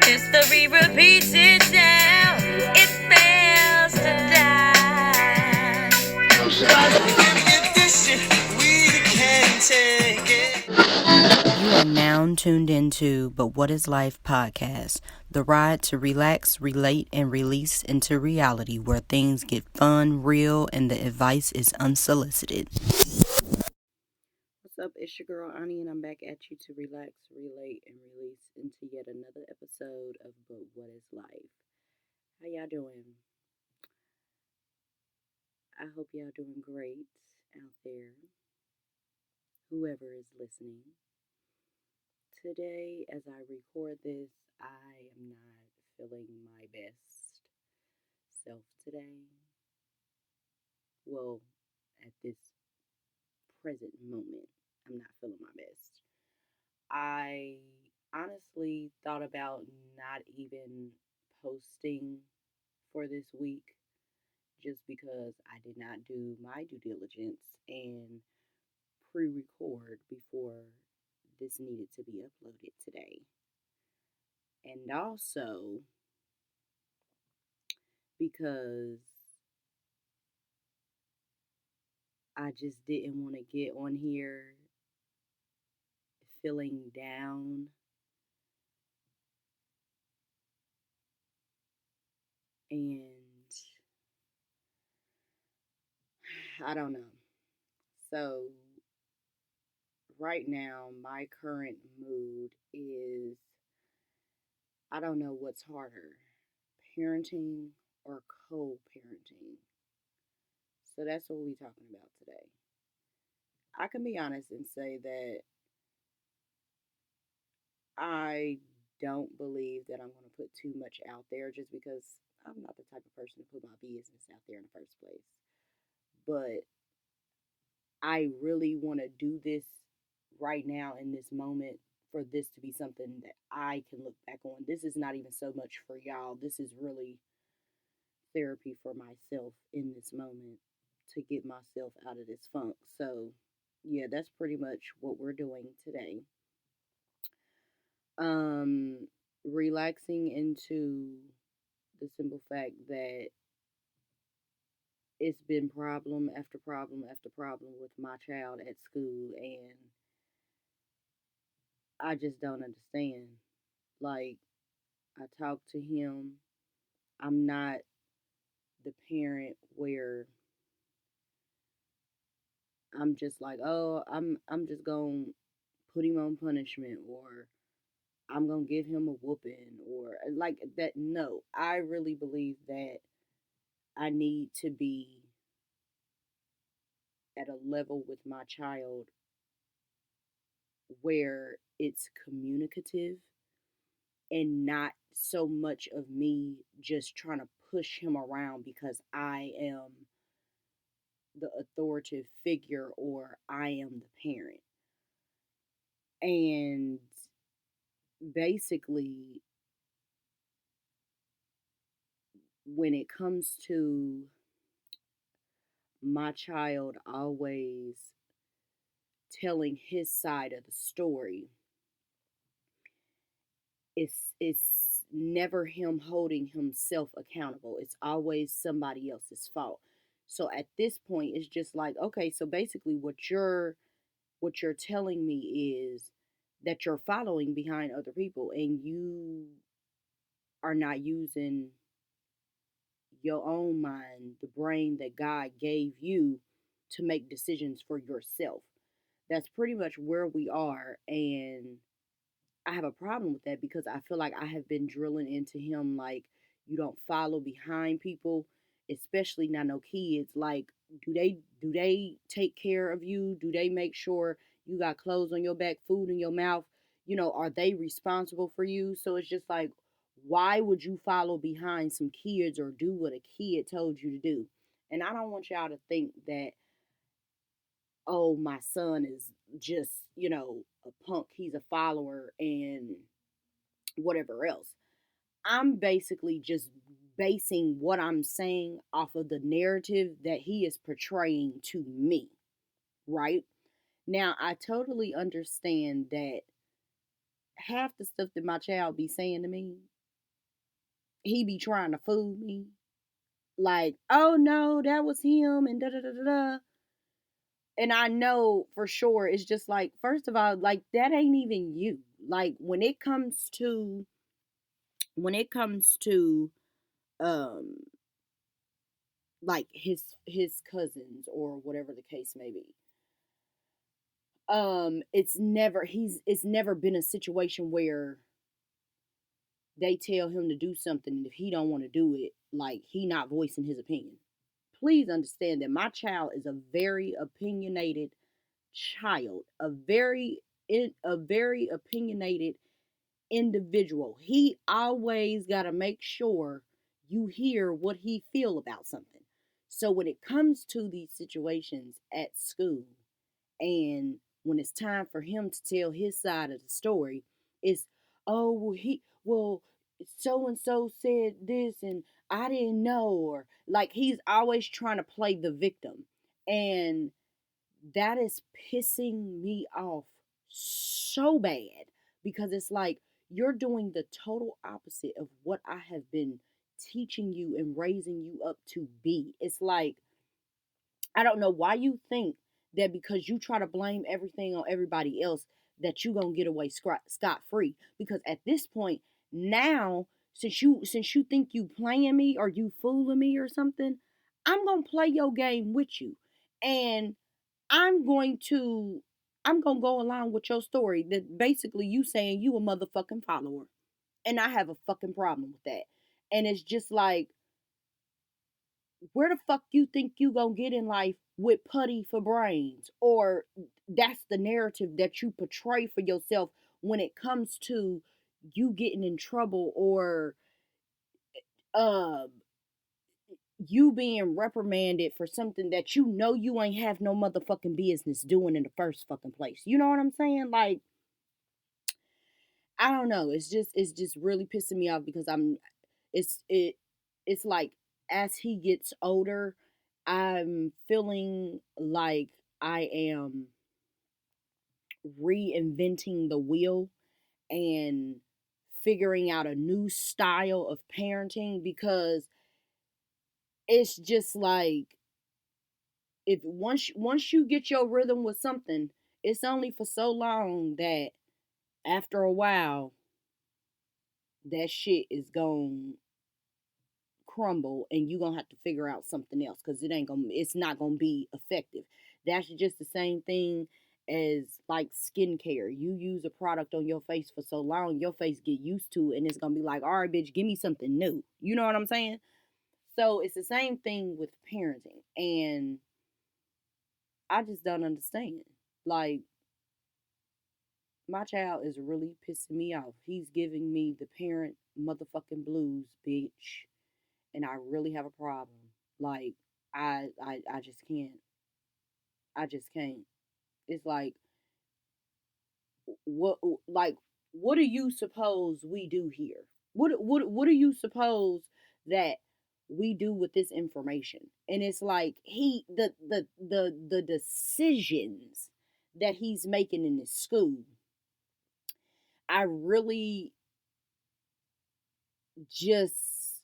History repeats itself. It fails to die. You are now tuned into But What is Life podcast, the ride to relax, relate, and release into reality where things get fun, real, and the advice is unsolicited. What's up? It's your girl Ani, and I'm back at you to relax, relate, and release into yet another episode of But What is Life. How y'all doing? I hope y'all doing great out there, whoever is listening. Today, as I record this, I am not feeling my best self today. Well, at this present moment, I'm not feeling my best. I honestly thought about not even posting for this week just because I did not do my due diligence and pre record before this needed to be uploaded today. And also because I just didn't want to get on here feeling down and I don't know. So, right now, my current mood is I don't know what's harder, parenting or co parenting. So, that's what we're talking about today. I can be honest and say that I don't believe that I'm going to put too much out there just because I'm not the type of person to put my business out there in the first place. But I really want to do this right now in this moment for this to be something that I can look back on. This is not even so much for y'all. This is really therapy for myself in this moment to get myself out of this funk. So, yeah, that's pretty much what we're doing today. Um Relaxing into the simple fact that it's been problem after problem after problem with my child at school and I just don't understand. Like, I talk to him. I'm not the parent where I'm just like, oh, I'm just gonna put him on punishment or I'm gonna give him a whooping or like that. No, I really believe that I need to be at a level with my child where it's communicative and not so much of me just trying to push him around because I am the authoritative figure or I am the parent. And basically, when it comes to my child always telling his side of the story, it's never him holding himself accountable. It's always somebody else's fault. So at this point it's just like, okay, so basically what you're telling me is that you're following behind other people and you are not using your own mind, the brain that God gave you to make decisions for yourself. That's pretty much where we are. And I have a problem with that because I feel like I have been drilling into him like you don't follow behind people, especially not no kids. Like, do they take care of you? Do they make sure you got clothes on your back, food in your mouth? Are they responsible for you? So it's just like, why would you follow behind some kids or do what a kid told you to do? And I don't want y'all to think that, oh, my son is just, a punk. He's a follower and whatever else. I'm basically just basing what I'm saying off of the narrative that he is portraying to me, right? Now, I totally understand that half the stuff that my child be saying to me, he be trying to fool me. Like, oh no, that was him, and da da da da da. And I know for sure it's just like, first of all, like that ain't even you. Like when it comes to um like his cousins or whatever the case may be, it's never been a situation where they tell him to do something, and if he don't want to do it, like he not voicing his opinion. Please understand that my child is a very opinionated child, a very opinionated individual. He always got to make sure you hear what he feel about something. So when it comes to these situations at school, and when it's time for him to tell his side of the story, it's, oh well, he well, so and so said this and I didn't know, or like he's always trying to play the victim. And that is pissing me off so bad, because it's like you're doing the total opposite of what I have been teaching you and raising you up to be. It's like, I don't know why you think that because you try to blame everything on everybody else that you gonna get away scot free. Because at this point now, since you think you playing me or you fooling me or something, I'm gonna play your game with you, and I'm going to I'm gonna go along with your story that basically you saying you a motherfucking follower, and I have a fucking problem with that. And it's just like, where the fuck you think you gonna get in life with putty for brains? Or that's the narrative that you portray for yourself when it comes to you getting in trouble, or uh you being reprimanded for something that you know you ain't have no motherfucking business doing in the first fucking place. You know what I'm saying? Like, I don't know. It's just really pissing me off, because it's it it's like, as he gets older, I'm feeling like I am reinventing the wheel and figuring out a new style of parenting, because it's just like, if once you get your rhythm with something, it's only for so long that after a while that shit is going crumble, and you're gonna have to figure out something else, because it's not gonna be effective. That's just the same thing as like skincare. You use a product on your face for so long, your face get used to it, and it's gonna be like, all right, bitch, give me something new. You know what I'm saying? So it's the same thing with parenting, and I just don't understand. Like, my child is really pissing me off. He's giving me the parent motherfucking blues, bitch, and I really have a problem. Like, I just can't. I just can't. It's like, what like what do you suppose we do here? What do you suppose that we do with this information? And it's like, the decisions that he's making in this school, I really just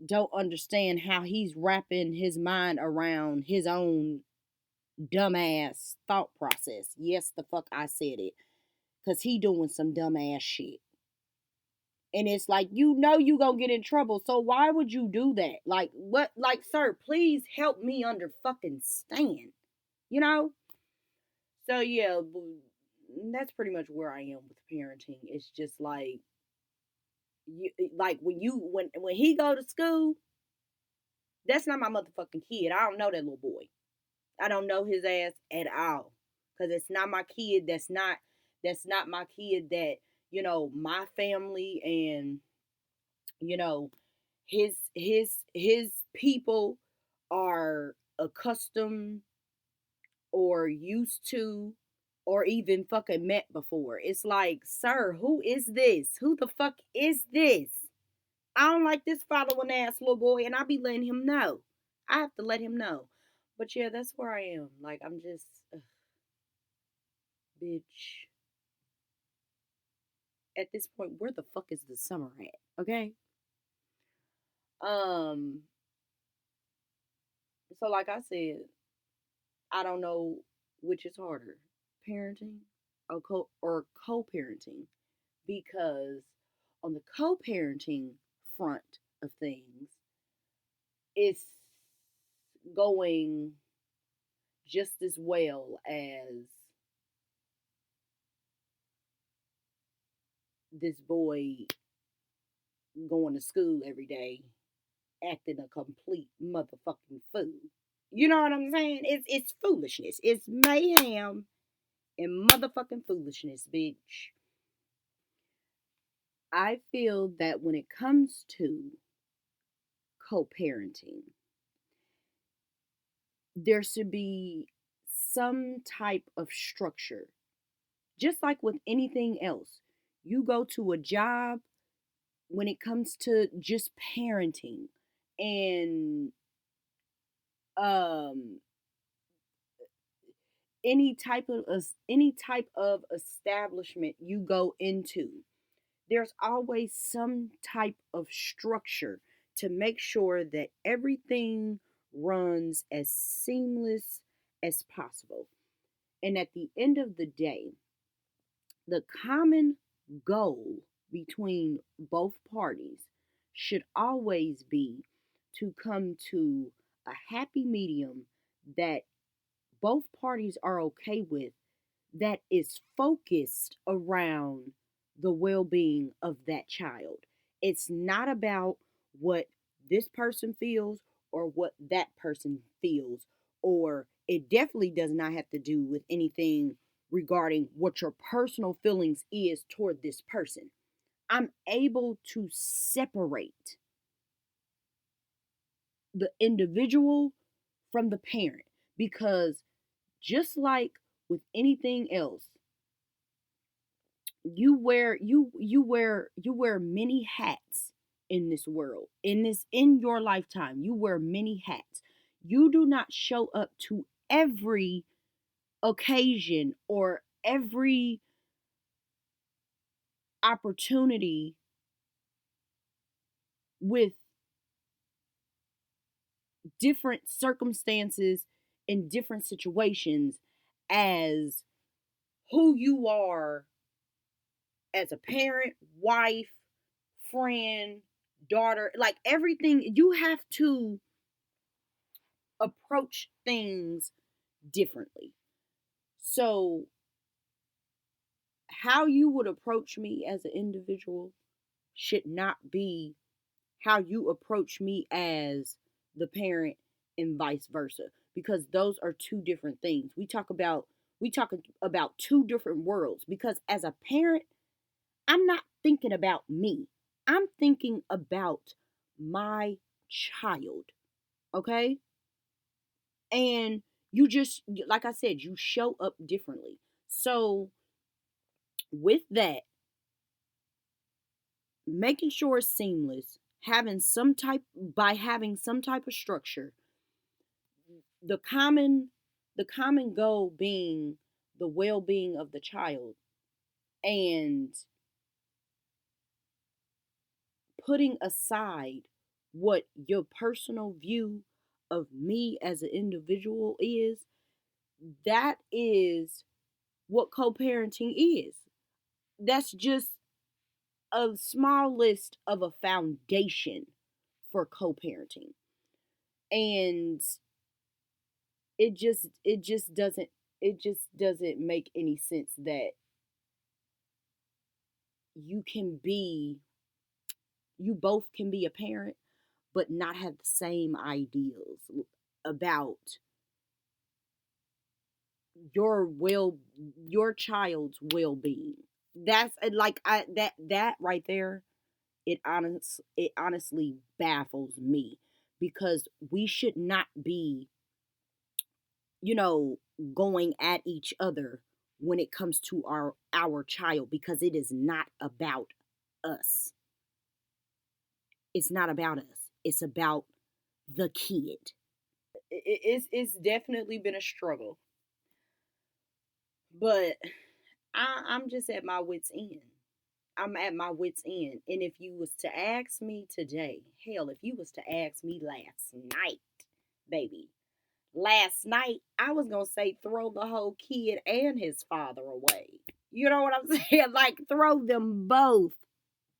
don't understand how he's wrapping his mind around his own dumbass thought process. Yes, the fuck I said it. Cause he doing some dumbass shit. And it's like, you gonna get in trouble. So why would you do that? Like, what, like, sir, please help me under fucking stand. You know? So yeah, that's pretty much where I am with parenting. It's just like, like when he go to school, that's not my motherfucking kid. I don't know that little boy. I don't know his ass at all. Cause it's not my kid. That's not my kid that, my family and, you know, his people are accustomed or used to. or even fucking met before. It's like, sir, who is this? Who the fuck is this? I don't like this following ass little boy, and I be letting him know. I have to let him know. But yeah, that's where I am. Like, I'm just, bitch. At this point, where the fuck is the summer at? Okay. Um. So, like I said, I don't know which is harder, parenting or co-parenting, because on the co-parenting front of things, it's going just as well as this boy going to school every day acting a complete motherfucking fool. You know what I'm saying? It's foolishness. It's mayhem and motherfucking foolishness, bitch. I feel that when it comes to co-parenting, there should be some type of structure. Just like with anything else. You go to a job, when it comes to just parenting and um any type of establishment you go into, there's always some type of structure to make sure that everything runs as seamless as possible. And at the end of the day, the common goal between both parties should always be to come to a happy medium that both parties are okay with, that is focused around the well being of that child. It's not about what this person feels or what that person feels, or it definitely does not have to do with anything regarding what your personal feelings is toward this person. I'm able to separate the individual from the parent, because just like with anything else, you wear many hats in this world. In your lifetime, you wear many hats. You do not show up to every occasion or every opportunity with different circumstances in different situations as who you are as a parent, wife, friend, daughter. Like, everything, you have to approach things differently. So, how you would approach me as an individual should not be how you approach me as the parent, and vice versa, because those are two different things. We talk about two different worlds, because as a parent, I'm not thinking about me. I'm thinking about my child, okay? And you just, like I said, you show up differently. So, with that, making sure it's seamless, having some type of structure, the common goal being the well-being of the child, and putting aside what your personal view of me as an individual is. That is what co-parenting is. That's just a small list of a foundation for co-parenting. And it just doesn't make any sense that you can be you both can be a parent but not have the same ideals about your will your child's well-being. That's like I that right there, it honestly baffles me, because we should not be, you know, going at each other when it comes to our child, because it is not about us. It's not about us. It's about the kid. It's definitely been a struggle, but I'm just at my wits end. I'm at my wits end. And if you was to ask me today, hell, if you was to ask me last night, baby, last night, I was gonna say throw the whole kid and his father away. You know what I'm saying? Like throw them both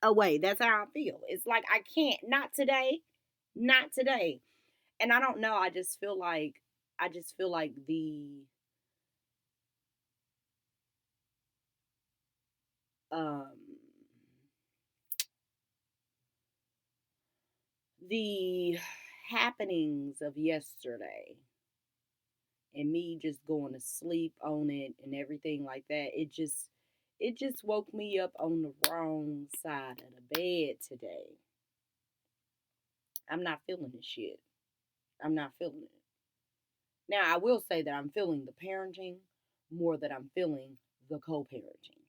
away. That's how I feel. It's like I can't. Not today. Not today. And I don't know. I just feel like um the happenings of yesterday and me just going to sleep on it and everything like that, it just woke me up on the wrong side of the bed today. I'm not feeling this shit. I'm not feeling it. Now I will say that I'm feeling the parenting more than I'm feeling the co-parenting.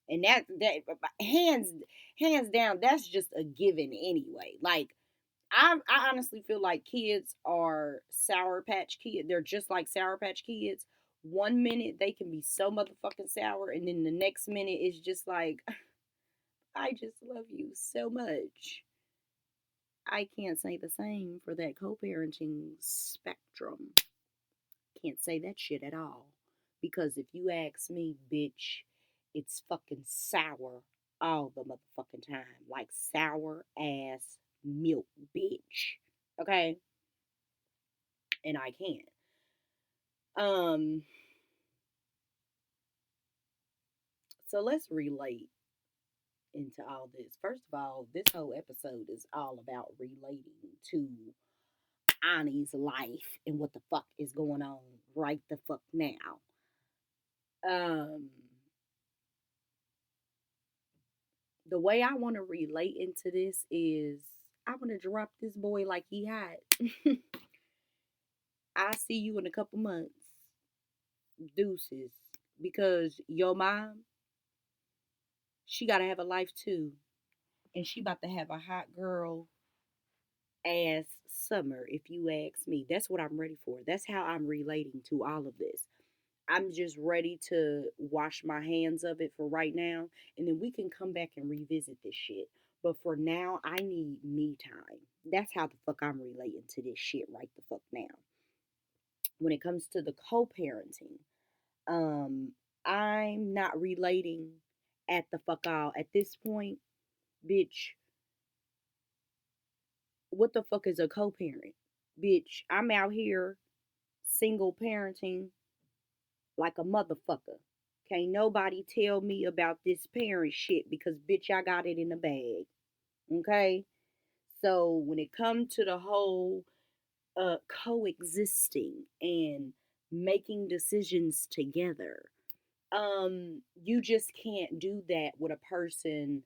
And that hands down, that's just a given anyway. Like I honestly feel like kids are Sour Patch Kids. They're just like Sour Patch Kids. One minute they can be so motherfucking sour, and then the next minute it's just like, I just love you so much. I can't say the same for that co parenting spectrum. Can't say that shit at all. Because if you ask me, bitch, it's fucking sour all the motherfucking time. Like sour ass milk, bitch. Okay? And I can't. Um, so let's relate into all this. First of all, this whole episode is all about relating to Annie's life and what the fuck is going on right the fuck now. Um, the way I want to relate into this is I want to drop this boy like he hot. I see you in a couple months. Deuces. Because your mom, she got to have a life too. And she about to have a hot girl ass summer, if you ask me. That's what I'm ready for. That's how I'm relating to all of this. I'm just ready to wash my hands of it for right now, and then we can come back and revisit this shit. But for now, I need me time. That's how the fuck I'm relating to this shit right the fuck now. When it comes to the co-parenting, um, I'm not relating at the fuck all. At this point, bitch, what the fuck is a co-parent? Bitch, I'm out here single parenting like a motherfucker. Can't nobody tell me about this parent shit because bitch, I got it in the bag. Okay? So when it comes to the whole coexisting and making decisions together, you just can't do that with a person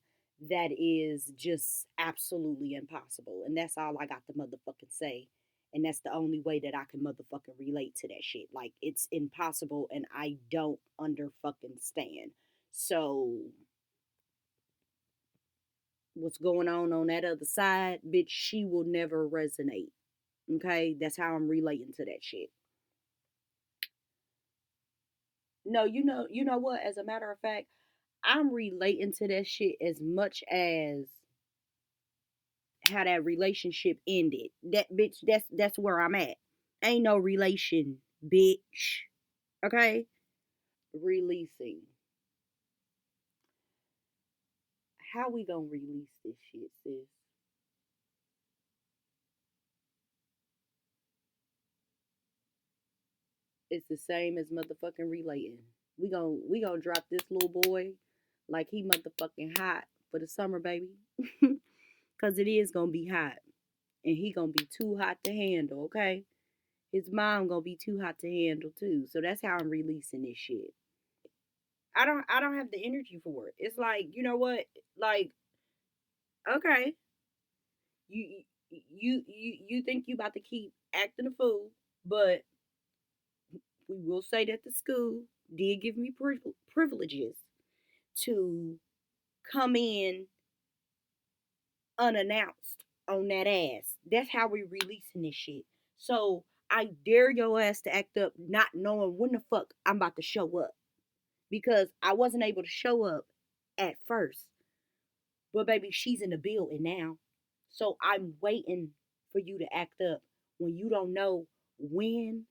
that is just absolutely impossible. And that's all I got to motherfucking say. And that's the only way that I can motherfucking relate to that shit. Like it's impossible and I don't under fucking stand. So what's going on that other side, bitch, she will never resonate. Okay? That's how I'm relating to that shit. No, you know what? As a matter of fact, I'm relating to that shit as much as how that relationship ended. That bitch, that's where I'm at. Ain't no relation, bitch. Okay? Releasing. How we gonna release this shit, sis? It's the same as motherfucking relating. We gonna drop this little boy like he motherfucking hot for the summer, baby. Cause it is gonna be hot. And he gonna be too hot to handle, okay? His mom gonna be too hot to handle too. So that's how I'm releasing this shit. I don't have the energy for it. It's like, you know what? Like, okay, you think you about to keep acting a fool, but we will say that to school. did give me privileges to come in unannounced on that ass. That's how we releasing this shit. So I dare your ass to act up not knowing when the fuck I'm about to show up. Because I wasn't able to show up at first. But baby, she's in the building now. So I'm waiting for you to act up when you don't know when,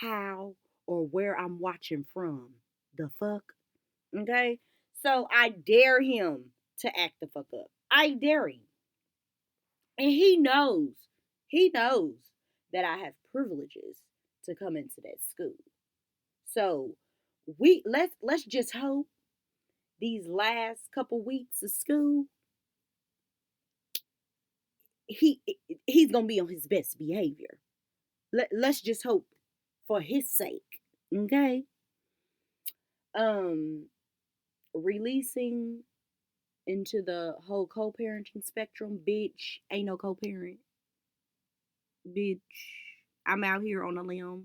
how, or where I'm watching from. The fuck? Okay? So I dare him to act the fuck up. I dare him. And he knows that I have privileges to come into that school. So let's just hope these last couple weeks of school, he he's gonna be on his best behavior. Let's just hope for his sake. Okay. Um Releasing into the whole co-parenting spectrum, bitch, ain't no co-parent. Bitch. I'm out here on a limb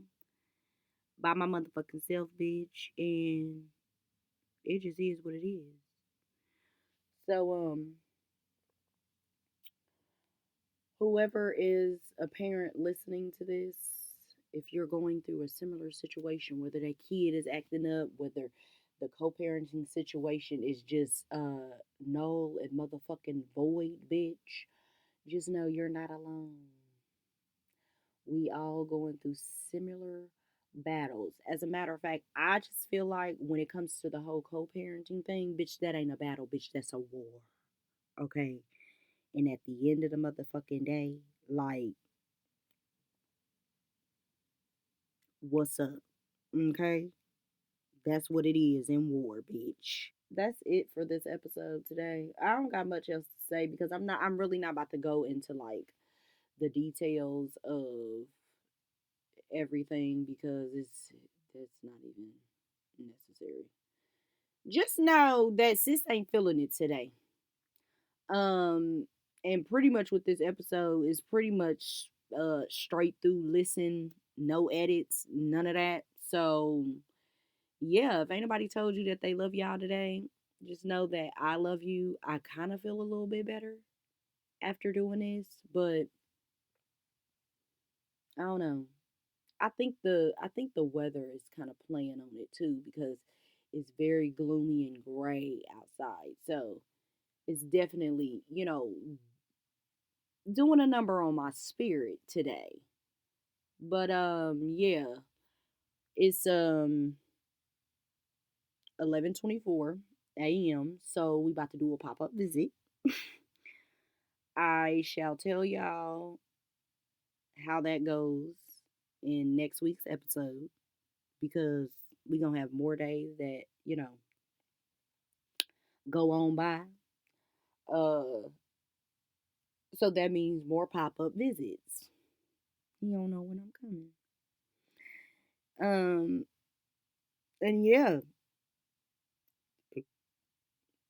by my motherfucking self, bitch, and it just is what it is. So whoever is a parent listening to this, if you're going through a similar situation, whether that kid is acting up, whether the co-parenting situation is just null and motherfucking void, bitch, just know you're not alone. We all going through similar battles. As a matter of fact, I just feel like when it comes to the whole co-parenting thing, bitch, that ain't a battle, bitch, that's a war. Okay? And at the end of the motherfucking day, like, what's up? Okay? That's what it is in war, bitch. That's it for this episode today. I don't got much else to say because I'm really not about to go into like the details of everything because that's not even necessary. Just know that sis ain't feeling it today. Um and pretty much with this episode is pretty much straight through listen, no edits, none of that. So yeah, if anybody told you that they love y'all today, just know that I love you. I kind of feel a little bit better after doing this, but I don't know. I think the weather is kind of playing on it too because it's very gloomy and gray outside. So it's definitely, doing a number on my spirit today. But yeah, it's 11:24 a.m. So we about to do a pop-up visit. I shall tell y'all how that goes in next week's episode because we gonna have more days that, go on by. Uh so that means more pop-up visits. You don't know when I'm coming. And yeah,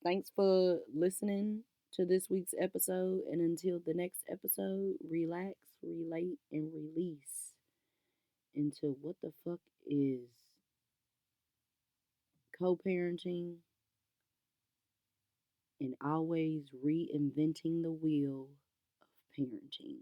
thanks for listening to this week's episode. And until the next episode, relax, relate, and release into what the fuck is co parenting and always reinventing the wheel of parenting.